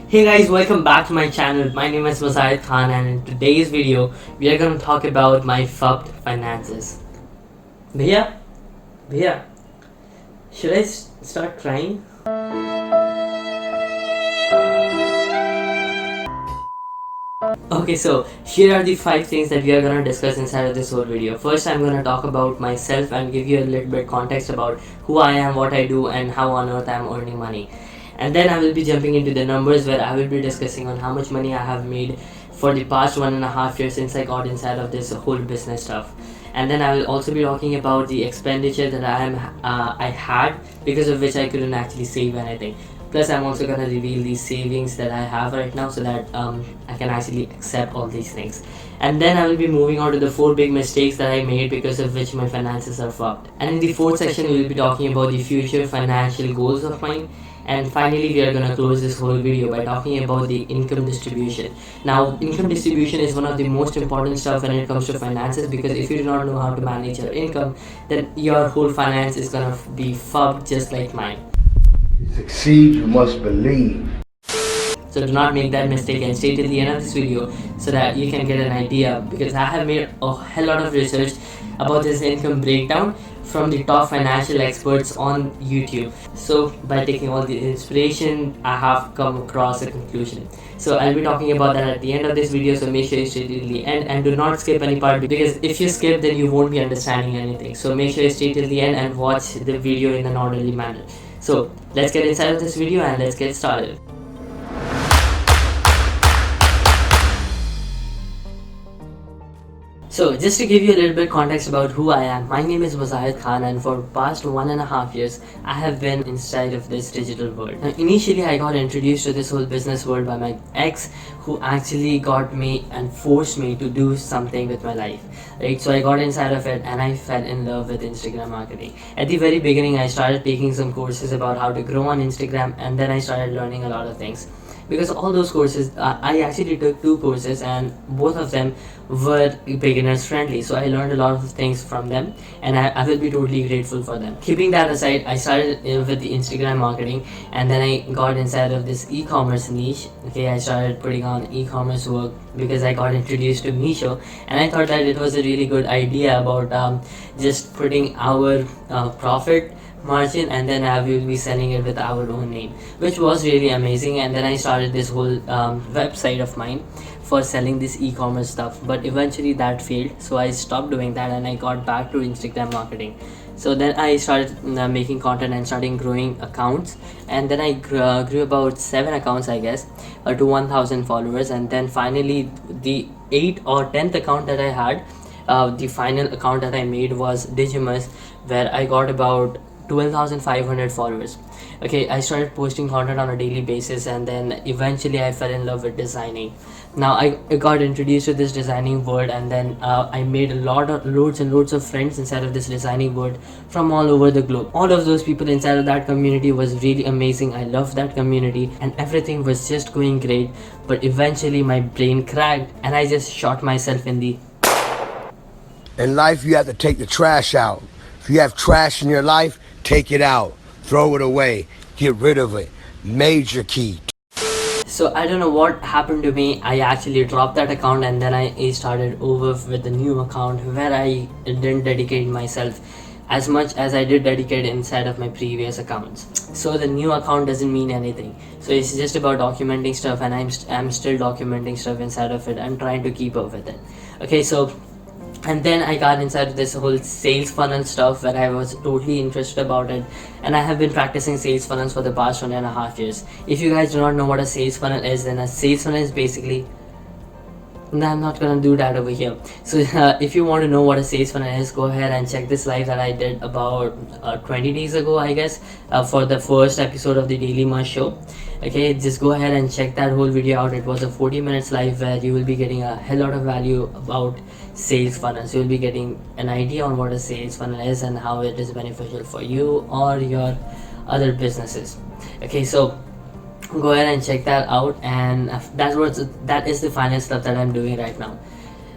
Hey guys, welcome back to my channel. My name is Mazahid Khan, and in today's video we are going to talk about my fucked finances. Bhaiya, bhaiya, should I start crying? Okay, so here are the 5 things that we are gonna discuss inside of this whole video. First, I'm gonna talk about myself and give you a little bit context about who I am, what I do, and how on earth I'm earning money. And then I will be jumping into the numbers where I will be discussing on how much money I have made for the past 1.5 years since I got inside of this whole business stuff. And then I will also be talking about the expenditure that I had, because of which I couldn't actually save anything. Plus, I'm also gonna reveal these savings that I have right now so that I can actually accept all these things. And then I will be moving on to the 4 big mistakes that I made because of which my finances are fucked. And in the 4th section, we will be talking about the future financial goals of mine. And finally, we are gonna close this whole video by talking about the income distribution. Now, income distribution is one of the most important stuff when it comes to finances, because if you do not know how to manage your income, then your whole finance is gonna be fucked just like mine. To succeed, you must believe. So do not make that mistake and stay till the end of this video so that you can get an idea, because I have made a hell lot of research about this income breakdown from the top financial experts on YouTube. So by taking all the inspiration, I have come across a conclusion. So I'll be talking about that at the end of this video, so make sure you stay till the end and do not skip any part, because if you skip then you won't be understanding anything. So make sure you stay till the end and watch the video in an orderly manner. So let's get inside of this video and let's get started. So just to give you a little bit context about who I am, my name is Mazahid Khan, and for past 1.5 years I have been inside of this digital world. Now, initially I got introduced to this whole business world by my ex, who actually got me and forced me to do something with my life, right? So I got inside of it and I fell in love with Instagram marketing. At the very beginning I started taking some courses about how to grow on Instagram, and then I started learning a lot of things. Because all those courses, I actually took 2 courses and both of them were beginners friendly, so I learned a lot of things from them, and I will be totally grateful for them. Keeping that aside, I started with the Instagram marketing, and then I got inside of this e-commerce niche. Okay, I started putting on e-commerce work because I got introduced to Meesho, and I thought that it was a really good idea about just putting our profit margin, and then I will be selling it with our own name, which was really amazing. And then I started this whole website of mine for selling this e-commerce stuff, but eventually that failed, so I stopped doing that and I got back to Instagram marketing. So then I started making content and starting growing accounts, and then I grew about 7 accounts, I guess, to 1,000 followers. And then finally the 8th or 10th account that I had, the final account that I made was Digimuz, where I got about 12,500 followers. Okay, I started posting content on a daily basis, and then eventually I fell in love with designing. Now I got introduced to this designing world, and then I made loads and loads of friends inside of this designing world from all over the globe. All of those people inside of that community was really amazing. I loved that community and everything was just going great, but eventually my brain cracked and I just shot myself in the... In life, you have to take the trash out. If you have trash in your life, take it out. Throw it away. Get rid of it. Major key. So I don't know what happened to me. I actually dropped that account, and then I started over with the new account where I didn't dedicate myself as much as I did dedicate inside of my previous accounts. So the new account doesn't mean anything. So it's just about documenting stuff, and I'm still documenting stuff inside of it. I'm trying to keep up with it. Okay, so and then I got inside this whole sales funnel stuff where I was totally interested about it, and I have been practicing sales funnels for the past 1.5 years. If you guys do not know what a sales funnel is, then a sales funnel is basically... No, I'm not gonna do that over here. So if you want to know what a sales funnel is, go ahead and check this live that I did about 20 days ago, I guess, for the first episode of the Digimuz show. Okay, just go ahead and check that whole video out. It was a 40 minutes live where you will be getting a hell lot of value about sales funnels. You will be getting an idea on what a sales funnel is and how it is beneficial for you or your other businesses. Okay, so go ahead and check that out, and that is the final stuff that I'm doing right now.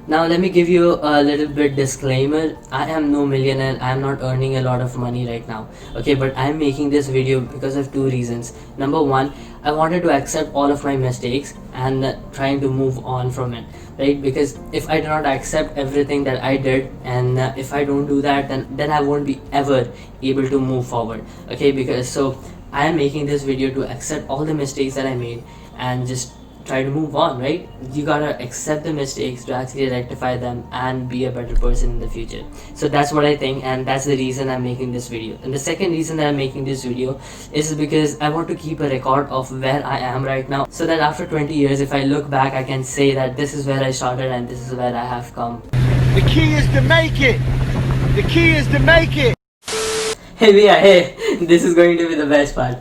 Now let me give you a little bit disclaimer. I am no millionaire. I am not earning a lot of money right now. Okay, but I am making this video because of two reasons. Number one, I wanted to accept all of my mistakes and trying to move on from it, right? Because if I do not accept everything that I did, and if I don't do that, then I won't be ever able to move forward. Okay, because so I am making this video to accept all the mistakes that I made and just try to move on, right? You gotta accept the mistakes to actually rectify them and be a better person in the future. So that's what I think, and that's the reason I'm making this video. And the second reason that I'm making this video is because I want to keep a record of where I am right now, so that after 20 years, if I look back, I can say that this is where I started and this is where I have come. The key is to make it. The key is to make it. Hey Via, hey, this is going to be the best part.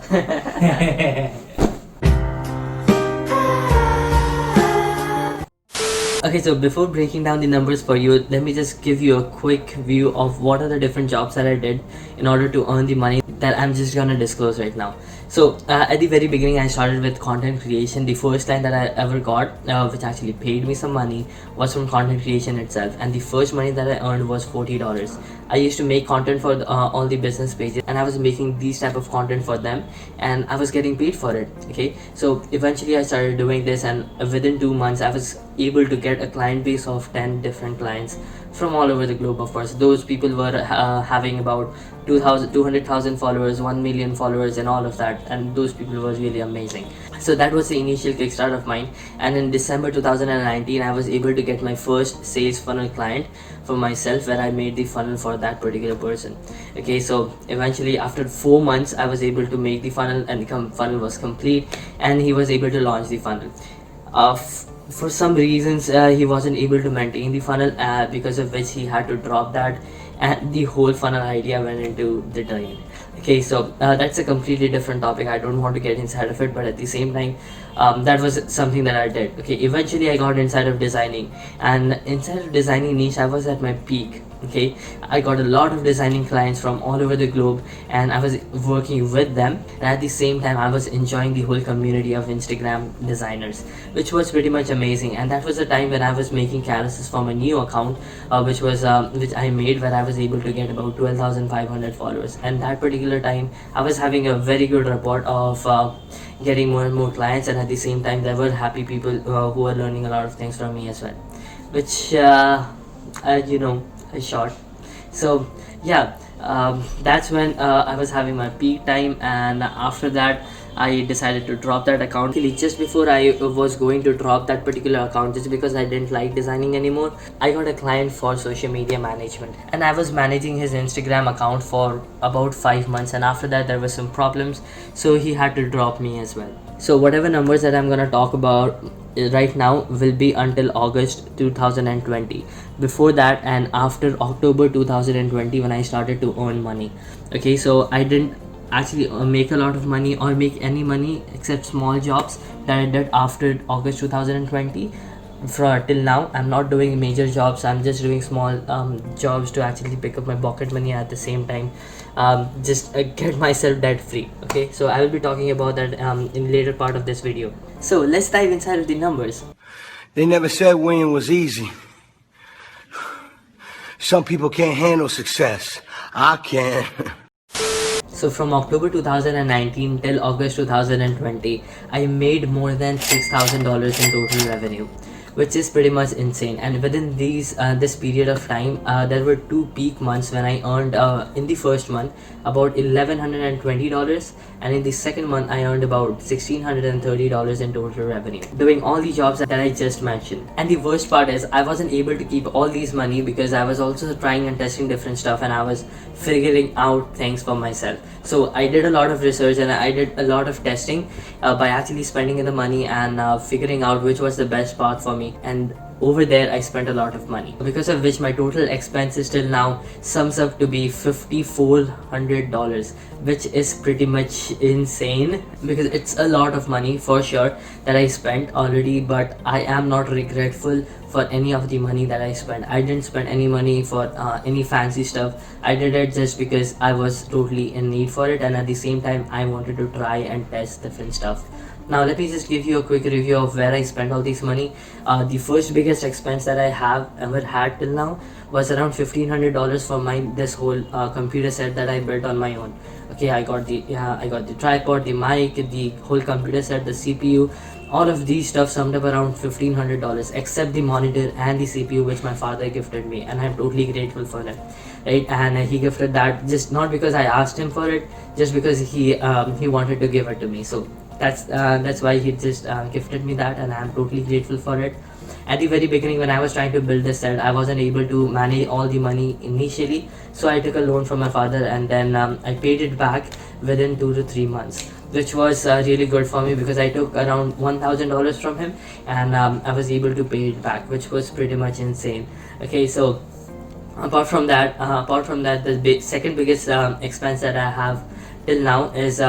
Okay, so before breaking down the numbers for you, let me just give you a quick view of what are the different jobs that I did in order to earn the money that I'm just gonna disclose right now. So at the very beginning, I started with content creation. The first client that I ever got, which actually paid me some money, was from content creation itself, and the first money that I earned was $40. I used to make content for all the business pages, and I was making these type of content for them, and I was getting paid for it. Okay, so eventually I started doing this, and within 2 months I was able to get a client base of 10 different clients from all over the globe. Of course, those people were having about 200,000 followers, 1 million followers, and all of that, and those people were really amazing. So that was the initial kickstart of mine, and in December 2019 I was able to get my first sales funnel client for myself, where I made the funnel for that particular person. Okay, so eventually after 4 months I was able to make the funnel, and the funnel was complete, and he was able to launch the funnel. For some reasons he wasn't able to maintain the funnel, because of which he had to drop that, and the whole funnel idea went into the drain. Okay, so that's a completely different topic. I don't want to get inside of it, but at the same time, that was something that I did. Okay, eventually I got inside of designing, and inside of designing niche I was at my peak. Okay, I got a lot of designing clients from all over the globe, and I was working with them, and at the same time I was enjoying the whole community of Instagram designers, which was pretty much amazing. And that was the time when I was making carousels from a new account, which I made, where I was able to get about 12,500 followers. And that particular time I was having a very good report of getting more and more clients, and at the same time there were happy people who were learning a lot of things from me as well, which short. So yeah, that's when I was having my peak time, and after that I decided to drop that account. Actually, just before I was going to drop that particular account, just because I didn't like designing anymore, I got a client for social media management, and I was managing his Instagram account for about 5 months, and after that there were some problems, so he had to drop me as well. So whatever numbers that I'm gonna talk about right now will be until August 2020. Before that and after October 2020, when I started to earn money. Okay, so I didn't actually make a lot of money or make any money except small jobs that I did after August 2020. Till now I'm not doing major jobs. I'm just doing small jobs to actually pick up my pocket money, at the same time just get myself debt free. Okay, so I will be talking about that in the later part of this video. So let's dive inside of the numbers. They never said winning was easy. Some people can't handle success. I can. So from October 2019 till August 2020, I made more than $6,000 in total revenue, which is pretty much insane. And within this period of time, there were 2 peak months when I earned in the first month about $1,120, and in the second month I earned about $1,630 in total revenue, doing all the jobs that I just mentioned. And the worst part is I wasn't able to keep all these money, because I was also trying and testing different stuff, and I was figuring out things for myself. So I did a lot of research, and I did a lot of testing by actually spending the money and figuring out which was the best path for me. And over there I spent a lot of money, because of which my total expenses till now sums up to be $5,400, which is pretty much insane, because it's a lot of money for sure that I spent already. But I am not regretful for any of the money that I spent. I didn't spend any money for any fancy stuff. I did it just because I was totally in need for it, and at the same time I wanted to try and test different stuff Now let me just give you a quick review of where I spent all this money. The first biggest expense that I have ever had till now was around $1,500 for my this whole computer set that I built on my own. Okay, I got the tripod, the mic, the whole computer set, the CPU. All of these stuff summed up around $1,500, except the monitor and the CPU, which my father gifted me, and I'm totally grateful for it. Right, and he gifted that just not because I asked him for it, just because he wanted to give it to me. So that's why he just gifted me that, and I'm totally grateful for it. At the very beginning, when I was trying to build this set, I wasn't able to manage all the money initially, so I took a loan from my father, and then I paid it back within 2 to 3 months, which was really good for me because I took around $1,000 from him, and I was able to pay it back, which was pretty much insane. Okay, so apart from that, the second biggest expense that I have till now is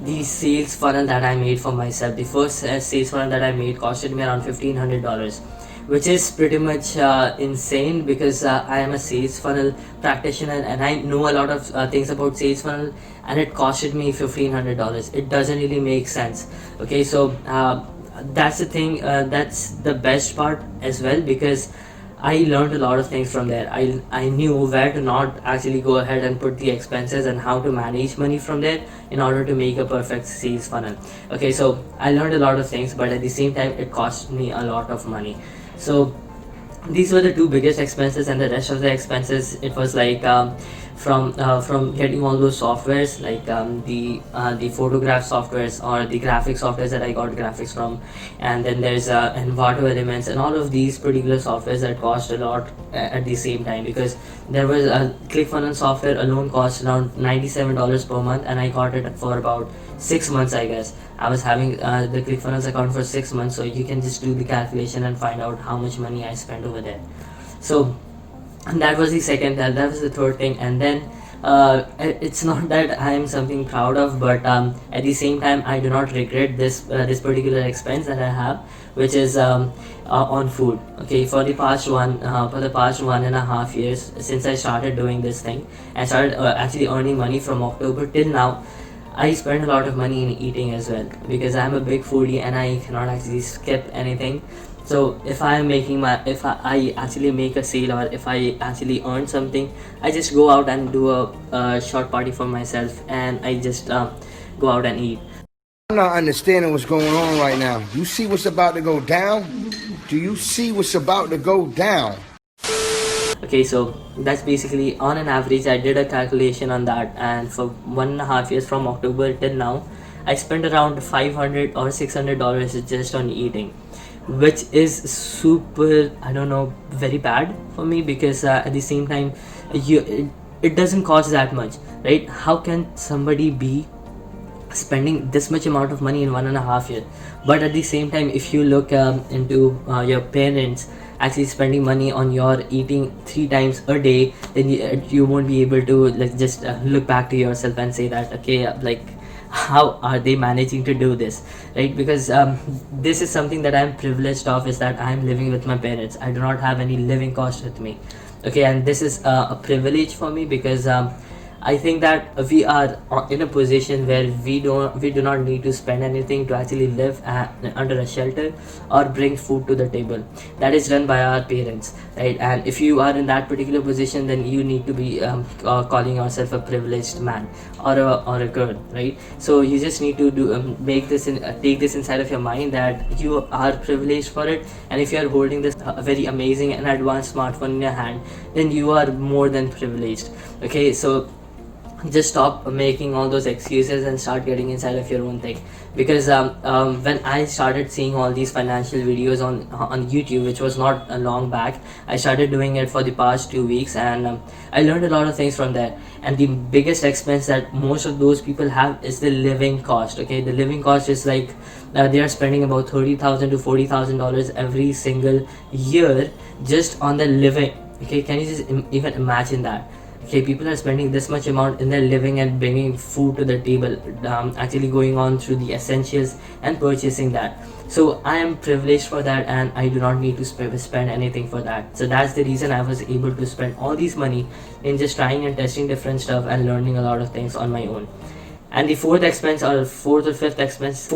the sales funnel that I made for myself. The first sales funnel that I made costed me around $1,500, which is pretty much insane because I am a sales funnel practitioner and I know a lot of things about sales funnel, and it costed me $1,500. It doesn't really make sense. Okay, so that's the thing. That's the best part as well, because I learned a lot of things from there. I knew where to not actually go ahead and put the expenses and how to manage money from there in order to make a perfect sales funnel. Okay, so I learned a lot of things, but at the same time, it cost me a lot of money. So these were the two biggest expenses, and the rest of the expenses, it was like from getting all those softwares, like the photograph softwares or the graphic softwares that I got graphics from, and then there's Envato Elements and all of these particular softwares that cost a lot at the same time, because there was a ClickFunnels software alone cost around $97 per month, and I got it for about 6 months, I guess. I was having the ClickFunnels account for 6 months, so you can just do the calculation and find out how much money I spent over there. So and that was the second, that was the third thing. And then it's not that I am something proud of, but at the same time, I do not regret this particular expense that I have, which is on food. Okay, for the past 1.5 years since I started doing this thing, I started actually earning money from October till now. I spend a lot of money in eating as well, because I'm a big foodie and I cannot actually skip anything. So if I actually make a sale, or if I actually earn something, I just go out and do a short party for myself, and I just go out and eat. I'm not understanding what's going on right now. You see what's about to go down? Do you see what's about to go down? Okay, so that's basically, on an average, I did a calculation on that, and for 1.5 years from October till now, I spent around $500 or $600 just on eating, which is super, I don't know, very bad for me, because at the same time, it doesn't cost that much, right? How can somebody be spending this much amount of money in 1.5 years? But at the same time, if you look into your parents actually spending money on your eating 3 times a day, then you won't be able to like just look back to yourself and say that, okay, like, how are they managing to do this, right? Because this is something that I'm privileged of, is that I'm living with my parents. I do not have any living cost with me. Okay, and this is a privilege for me, because I think that we are in a position where we do not need to spend anything to actually live under a shelter or bring food to the table. That is done by our parents, right? And if you are in that particular position, then you need to be calling yourself a privileged man or a girl, right? So you just need to take this inside of your mind, that you are privileged for it, and if you are holding this very amazing and advanced smartphone in your hand, then you are more than privileged. Okay, so just stop making all those excuses and start getting inside of your own thing. Because when I started seeing all these financial videos on YouTube, which was not long back, I started doing it for the past 2 weeks, and I learned a lot of things from there. And the biggest expense that most of those people have is the living cost. Okay, the living cost is like they are spending about $30,000 to $40,000 every single year just on the living. Okay, can you just even imagine that? Okay, people are spending this much amount in their living and bringing food to the table, actually going on through the essentials and purchasing that. So I am privileged for that, and I do not need to spend anything for that. So that's the reason I was able to spend all this money in just trying and testing different stuff and learning a lot of things on my own. And the fourth expense or fourth or fifth expense,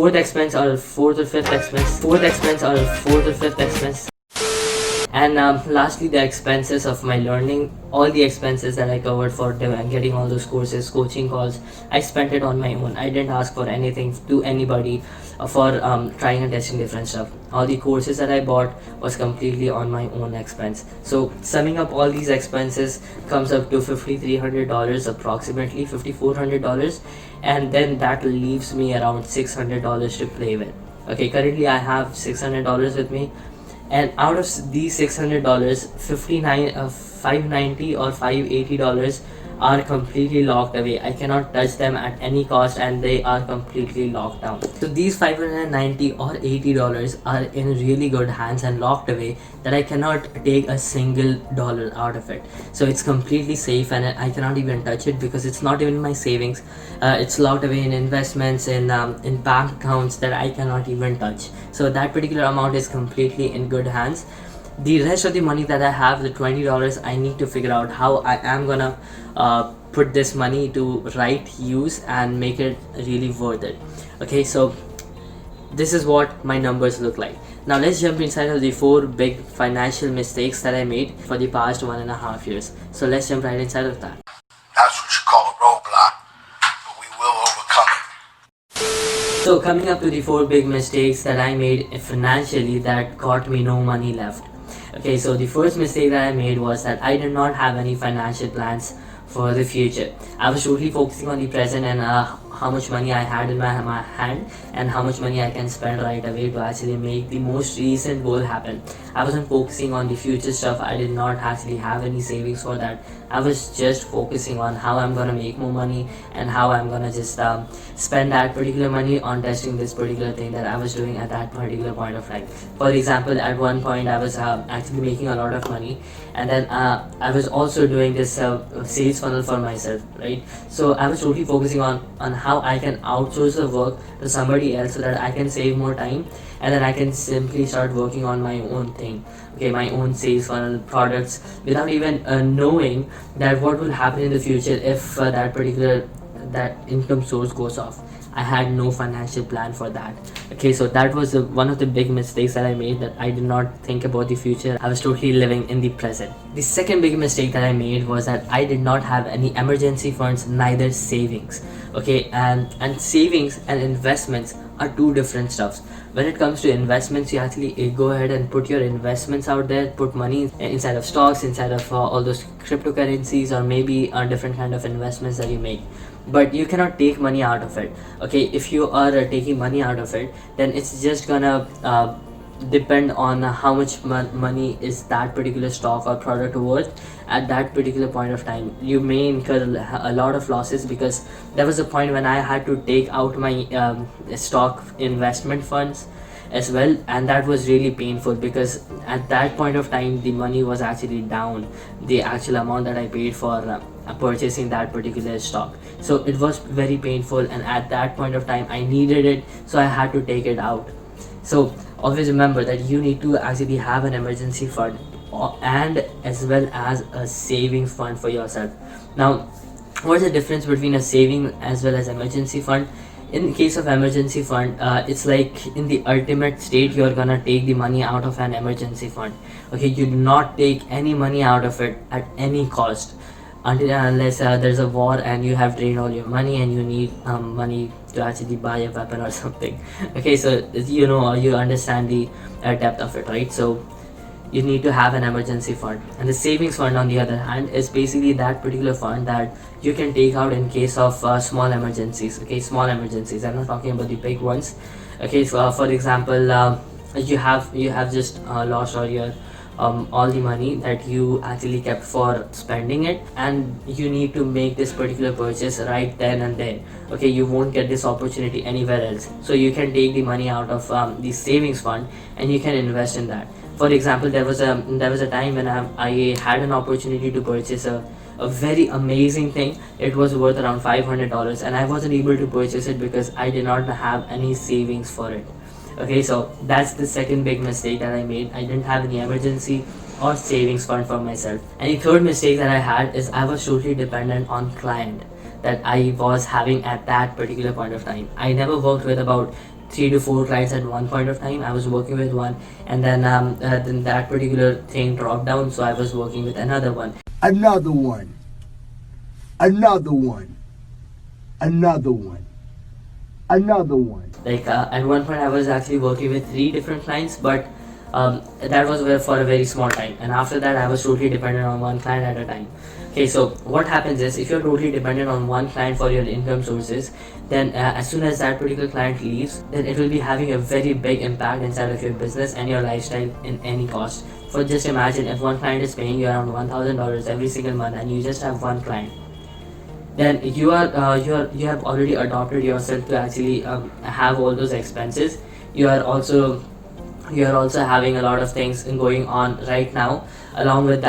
and lastly, the expenses of my learning, all the expenses that I covered for getting all those courses, coaching calls, I spent it on my own. I didn't ask for anything to anybody for trying and testing different stuff. All the courses that I bought was completely on my own expense. So summing up all these expenses comes up to $5,300, approximately $5,400, and then that leaves me around $600 to play with. Okay, currently I have $600 with me, and out of these $600, 590 or $580 are completely locked away. I cannot touch them at any cost, and they are completely locked down. So these 590 or $80 are in really good hands and locked away, that I cannot take a single dollar out of it. So it's completely safe, and I cannot even touch it because it's not even my savings. It's locked away in investments, in bank accounts that I cannot even touch. So that particular amount is completely in good hands. The rest of the money that I have, the $20, I need to figure out how I am gonna put this money to right use and make it really worth it. Okay, so this is what my numbers look like. Now let's jump inside of the 4 big financial mistakes that I made for the past 1.5 years. So let's jump right inside of that. That's what you call a roadblock, but we will overcome it. So coming up to the 4 big mistakes that I made financially that got me no money left. Okay, so the first mistake that I made was that I did not have any financial plans for the future. I was totally focusing on the present and how much money I had in my hand and how much money I can spend right away to actually make the most recent goal happen. I wasn't focusing on the future stuff. I did not actually have any savings for that. I was just focusing on how I'm gonna make more money and how I'm gonna just spend that particular money on testing this particular thing that I was doing at that particular point of time. For example, at one point I was actually making a lot of money, and then I was also doing this sales funnel for myself, right? So I was totally focusing on how I can outsource the work to somebody else so that I can save more time, and then I can simply start working on my own thing, okay, my own sales funnel products, without even knowing that what will happen in the future if that income source goes off. I had no financial plan for that. Okay, so that was one of the big mistakes that I made, that I did not think about the future. I was totally living in the present. The second big mistake that I made was that I did not have any emergency funds, neither savings. Okay, and savings and investments are two different stuffs. When it comes to investments, you actually go ahead and put your investments out there, put money inside of stocks, inside of all those cryptocurrencies, or maybe different kind of investments that you make. But you cannot take money out of it. Okay, if you are taking money out of it, then it's just gonna depend on how much money is that particular stock or product worth at that particular point of time. You may incur a lot of losses, because there was a point when I had to take out my stock investment funds as well, and that was really painful, because at that point of time the money was actually down, the actual amount that I paid for purchasing that particular stock. So it was very painful, and at that point of time I needed it, so I had to take it out. So always remember that you need to actually have an emergency fund and as well as a savings fund for yourself. Now, what's the difference between a saving as well as emergency fund? In case of emergency fund, it's like in the ultimate state, you're gonna take the money out of an emergency fund. Okay, you do not take any money out of it at any cost, until unless there's a war and you have drained all your money and you need money to actually buy a weapon or something. Okay, so you understand the depth of it, right? So you need to have an emergency fund. And the savings fund, on the other hand, is basically that particular fund that you can take out in case of small emergencies. Okay, small emergencies, I'm not talking about the big ones. Okay, so for example, you have just lost all the money that you actually kept for spending it, and you need to make this particular purchase right then and there. Okay, you won't get this opportunity anywhere else, so you can take the money out of the savings fund and you can invest in that. For example, there was a time when I had an opportunity to purchase a very amazing thing. It was worth around $500, and I wasn't able to purchase it because I did not have any savings for it. Okay, so that's the second big mistake that I made. I didn't have any emergency or savings fund for myself. And the third mistake that I had is I was totally dependent on client. that I was having at that particular point of time. I never worked with about 3 to 4 clients at one point of time. I was working with one, and then that particular thing dropped down, so I was working with another one. Another one. Another one. Another one. Another one. Like at one point, I was actually working with 3 different clients, but that was for a very small time. And after that, I was totally dependent on one client at a time. Okay, so what happens is, if you're totally dependent on one client for your income sources, then as soon as that particular client leaves, then it will be having a very big impact inside of your business and your lifestyle in any cost. For just imagine, if one client is paying you around $1,000 every single month, and you just have one client, then you have already adopted yourself to actually have all those expenses. You are also having a lot of things going on right now, along with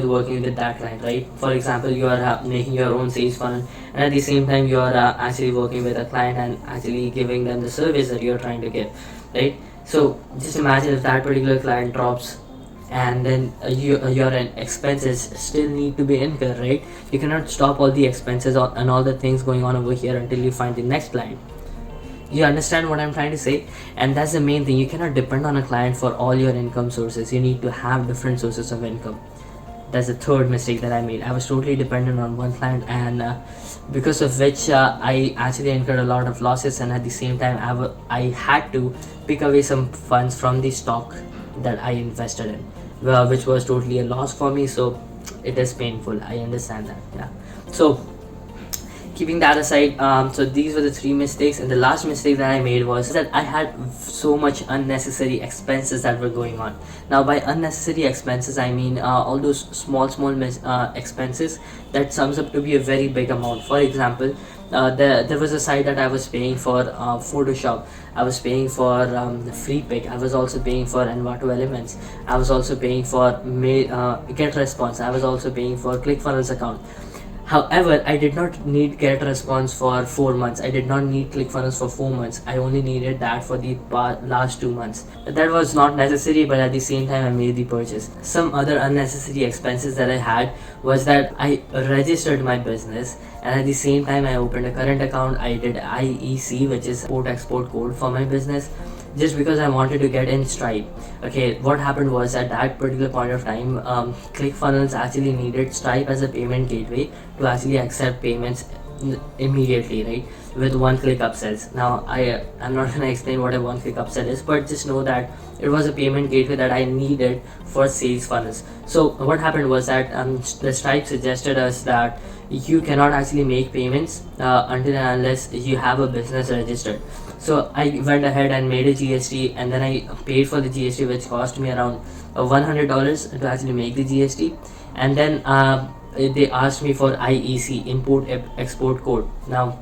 working with that client, right? For example, you are making your own sales funnel, and at the same time you are actually working with a client and actually giving them the service that you're trying to give, right? So just imagine if that particular client drops, and then your expenses still need to be incurred, right? You cannot stop all the expenses and all the things going on over here until you find the next client. You understand what I'm trying to say? And that's the main thing. You cannot depend on a client for all your income sources. You need to have different sources of income. That's the third mistake that I made. I was totally dependent on one client, and because of which I actually incurred a lot of losses, and at the same time I had to pick away some funds from the stock that I invested in, which was totally a loss for me. So it is painful. I understand that. Yeah. So keeping that aside, so these were the 3 mistakes, and the last mistake that I made was that I had so much unnecessary expenses that were going on. Now, by unnecessary expenses, I mean all those small expenses that sums up to be a very big amount. For example, there was a site that I was paying for Photoshop. I was paying for FreePic. I was also paying for Envato Elements. I was also paying for GetResponse. I was also paying for ClickFunnels account. However, I did not need GetResponse for 4 months. I did not need ClickFunnels for 4 months. I only needed that for the last 2 months. That was not necessary, but at the same time, I made the purchase. Some other unnecessary expenses that I had was that I registered my business, and at the same time, I opened a current account. I did IEC, which is import-export code for my business, just because I wanted to get in Stripe. Okay, what happened was, at that particular point of time, ClickFunnels actually needed Stripe as a payment gateway to actually accept payments immediately, right? With one-click upsells. Now, I'm not gonna explain what a one-click upsell is, but just know that it was a payment gateway that I needed for sales funnels. So what happened was that the Stripe suggested us that you cannot actually make payments until and unless you have a business registered. So I went ahead and made a GST, and then I paid for the GST, which cost me around $100 to actually make the GST. And then they asked me for IEC, import export code. Now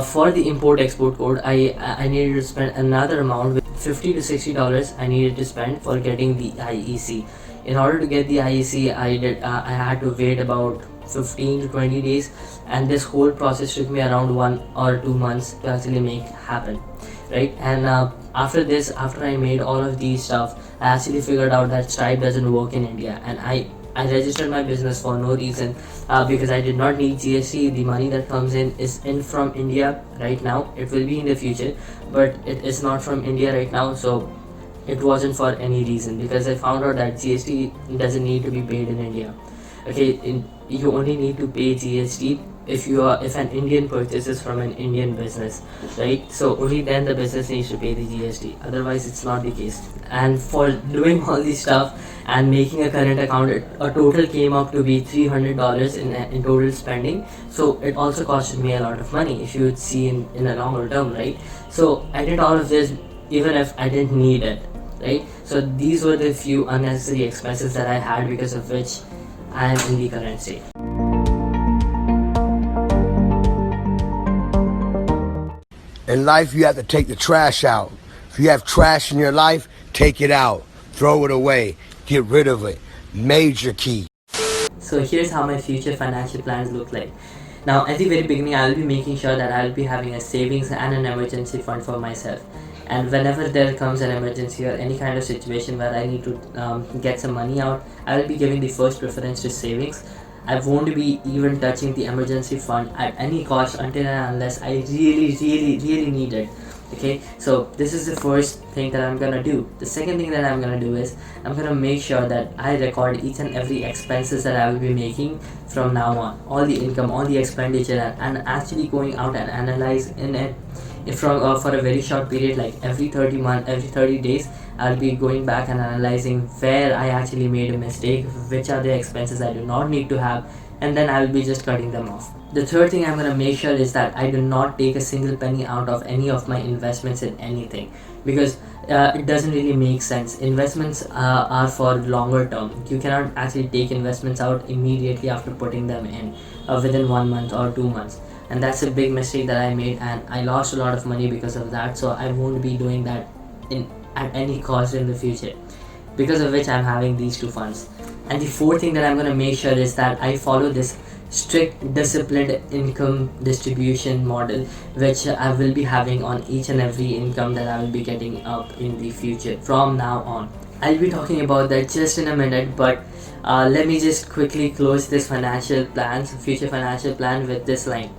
for the import export code, I needed to spend another amount, with $50 to $60 I needed to spend for getting the IEC. In order to get the IEC, I had to wait about 15 to 20 days, and this whole process took me around 1 or 2 months to actually make happen, right? And after I made all of these stuff, I actually figured out that Stripe doesn't work in India, and I registered my business for no reason, because I did not need GST. The money that comes in is in from India right now. It will be in the future, but it is not from India right now. So it wasn't for any reason, because I found out that GST doesn't need to be paid in India. Okay, you only need to pay GST if an Indian purchases from an Indian business, right? So only then the business needs to pay the GST. Otherwise, it's not the case. And for doing all this stuff and making a current account, a total came up to be $300 in total spending. So it also costed me a lot of money, if you would see in a longer term, right? So I did all of this even if I didn't need it, right? So these were the few unnecessary expenses that I had, because of which I am in the current state. In life, you have to take the trash out. If you have trash in your life, take it out. Throw it away. Get rid of it. Major key. So here's how my future financial plans look like. Now, at the very beginning, I will be making sure that I will be having a savings and an emergency fund for myself. And whenever there comes an emergency or any kind of situation where I need to get some money out, I will be giving the first preference to savings. I won't be even touching the emergency fund at any cost until and unless I really need it. Okay, so this is the first thing that I'm gonna do. The second thing that I'm gonna do is I'm gonna make sure that I record each and every expenses that I will be making from now on, all the income, all the expenditure, and actually going out and analyze in it from for a very short period, like every 30 days. I'll be going back and analyzing where I actually made a mistake, which are the expenses I do not need to have, and then I'll be just cutting them off. The third thing I'm gonna make sure is that I do not take a single penny out of any of my investments in anything, because it doesn't really make sense. Investments are for longer term. You cannot actually take investments out immediately after putting them in within 1 month or 2 months, and that's a big mistake that I made, and I lost a lot of money because of that. So I won't be doing that in at any cost in the future, because of which I'm having these two funds. And the fourth thing that I'm going to make sure is that I follow this strict disciplined income distribution model, which I will be having on each and every income that I will be getting up in the future from now on. I'll be talking about that just in a minute, but let me just quickly close this future financial plan with this line,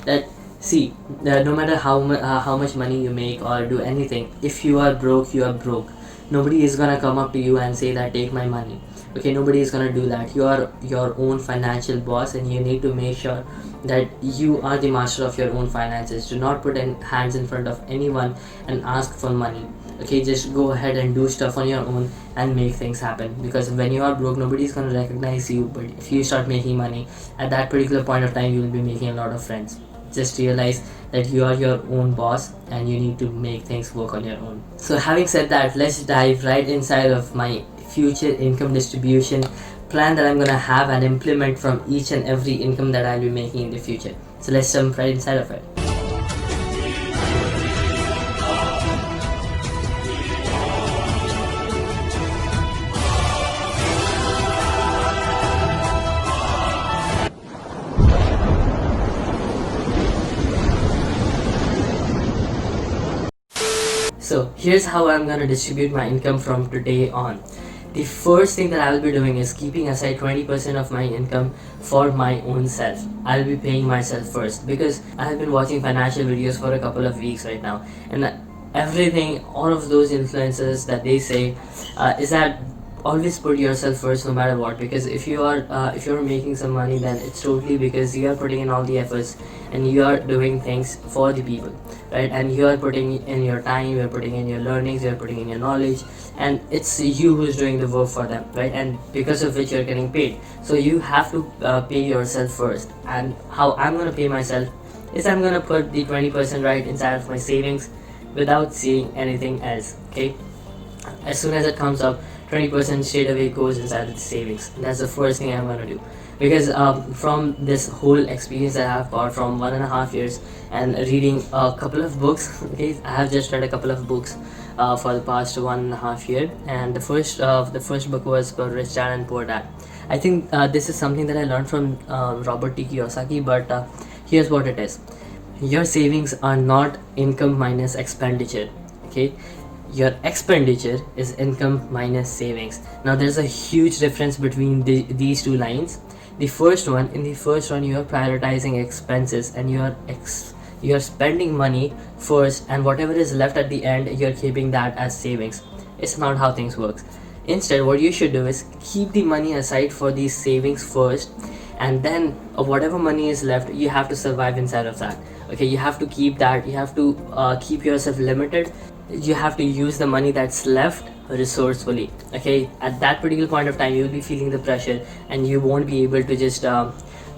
that see, no matter how much money you make or do anything, if you are broke, you are broke. Nobody is gonna come up to you and say that take my money. Okay, nobody is gonna do that. You are your own financial boss, and you need to make sure that you are the master of your own finances. Do not put hands in front of anyone and ask for money. Okay, just go ahead and do stuff on your own and make things happen, because when you are broke, nobody is gonna recognize you. But if you start making money, at that particular point of time, you will be making a lot of friends. Just realize that you are your own boss and you need to make things work on your own. So having said that, let's dive right inside of my future income distribution plan that I'm gonna have and implement from each and every income that I'll be making in the future. So let's jump right inside of it. So here's how I'm gonna distribute my income from today on. The first thing that I will be doing is keeping aside 20% of my income for my own self. I'll be paying myself first, because I have been watching financial videos for a couple of weeks right now, and everything, all of those influences that they say is that always put yourself first no matter what, because if you're making some money, then it's totally because you are putting in all the efforts and you are doing things for the people, right? And you are putting in your time, you're putting in your learnings, you're putting in your knowledge, and it's you who's doing the work for them, right? And because of which you're getting paid. So you have to pay yourself first. And how I'm gonna pay myself is I'm gonna put the 20% right inside of my savings without seeing anything else. Okay, as soon as it comes up, 20% straight away goes inside of the savings. And that's the first thing I'm gonna do, because from this whole experience that I've got from 1.5 years and reading a couple of books. Okay, I have just read a couple of books for the past 1.5 year, and the first book was about Rich Dad and Poor Dad. I think this is something that I learned from Robert T. Kiyosaki, but here's what it is. Your savings are not income minus expenditure. Okay, your expenditure is income minus savings. Now there's a huge difference between these two lines. In the first one, you are prioritizing expenses, and you are spending money first, and whatever is left at the end, you're keeping that as savings. It's not how things work. Instead, what you should do is keep the money aside for these savings first, and then whatever money is left, you have to survive inside of that. Okay, you have to keep that. You have to keep yourself limited. You have to use the money that's left resourcefully. Okay, at that particular point of time, you will be feeling the pressure, and you won't be able to just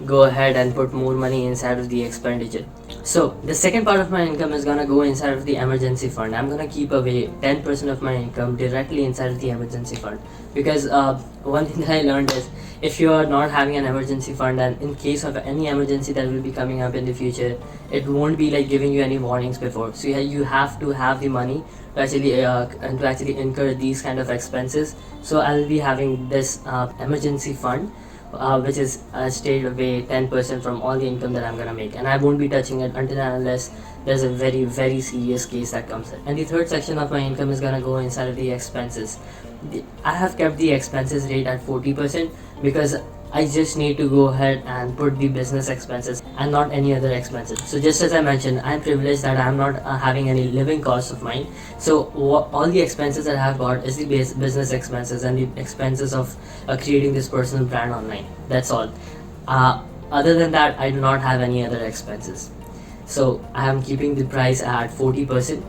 go ahead and put more money inside of the expenditure. So the second part of my income is gonna go inside of the emergency fund. I'm gonna keep away 10% of my income directly inside of the emergency fund, because one thing that I learned is, if you are not having an emergency fund, and in case of any emergency that will be coming up in the future, it won't be like giving you any warnings before. So you have to have the money to actually incur these kind of expenses. So I'll be having this emergency fund, which is stayed away 10% from all the income that I'm gonna make, and I won't be touching it until and unless there's a very very serious case that comes in. And the third section of my income is gonna go inside of the expenses. I have kept the expenses rate at 40%, because I just need to go ahead and put the business expenses and not any other expenses. So just as I mentioned, I'm privileged that I'm not having any living costs of mine. So all the expenses that I have got is the business expenses and the expenses of creating this personal brand online. That's all. Other than that, I do not have any other expenses. So I am keeping the price at 40%,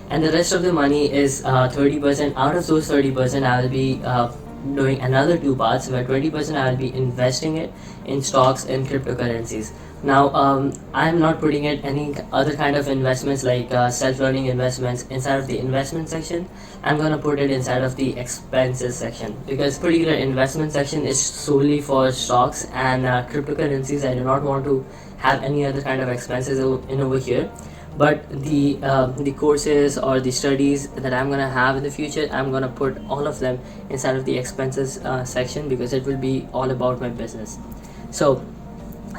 and the rest of the money is 30%. Out of those 30%, I will be doing another two parts where 20% I will be investing it in stocks and cryptocurrencies. Now I'm not putting it any other kind of investments like self-learning investments inside of the investment section. I'm gonna put it inside of the expenses section, because particular investment section is solely for stocks and cryptocurrencies. I do not want to have any other kind of expenses in over here. But the courses or the studies that I'm gonna have in the future, I'm gonna put all of them inside of the expenses section, because it will be all about my business. So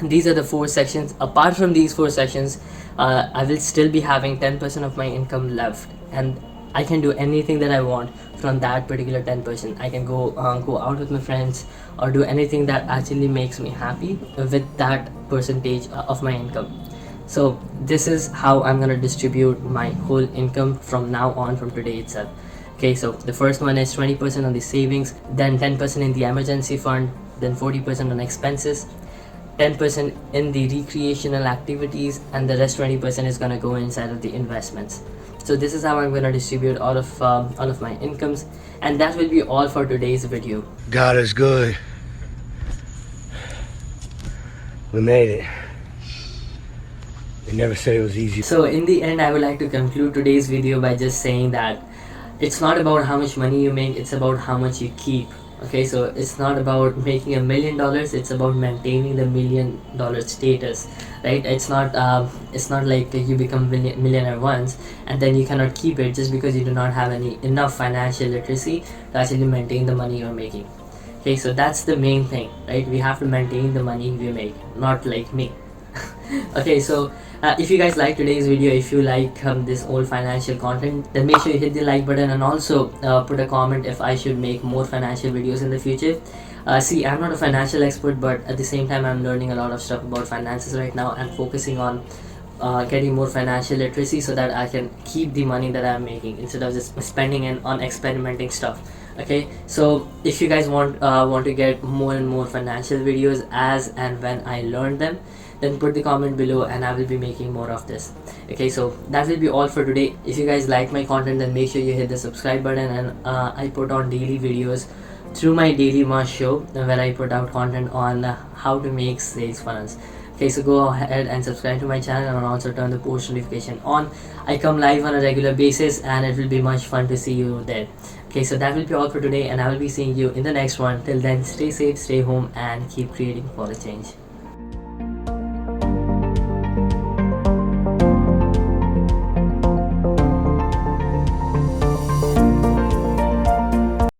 these are the four sections. Apart from these four sections, I will still be having 10% of my income left, and I can do anything that I want from that particular 10%. I can go out with my friends or do anything that actually makes me happy with that percentage of my income. So this is how I'm gonna distribute my whole income from now on, from today itself. Okay, so the first one is 20% on the savings, then 10% in the emergency fund, then 40% on expenses, 10% in the recreational activities, and the rest 20% is gonna go inside of the investments. So this is how I'm gonna distribute all of my incomes, and that will be all for today's video. God is good. We made it. They never said it was easy. So in the end, I would like to conclude today's video by just saying that it's not about how much money you make, it's about how much you keep. Okay, so it's not about making $1 million, it's about maintaining the $1 million status, right? It's not like you become millionaire once and then you cannot keep it just because you do not have enough financial literacy to actually maintain the money you're making. Okay, so that's the main thing, right? We have to maintain the money we make, not like me. Okay, so if you guys like today's video, if you like this old financial content, then make sure you hit the like button, and also put a comment if I should make more financial videos in the future. See, I'm not a financial expert, but at the same time I'm learning a lot of stuff about finances right now and focusing on getting more financial literacy so that I can keep the money that I'm making instead of just spending it on experimenting stuff. Okay, so if you guys want to get more and more financial videos as and when I learn them, then put the comment below and I will be making more of this. Okay, so that will be all for today. If you guys like my content, then make sure you hit the subscribe button, and I put on daily videos through my Digimuz show where I put out content on how to make sales funnels. Okay, so go ahead and subscribe to my channel and also turn the post notification on. I come live on a regular basis and it will be much fun to see you there. Okay, so that will be all for today, and I will be seeing you in the next one. Till then, stay safe, stay home, and keep creating for a change.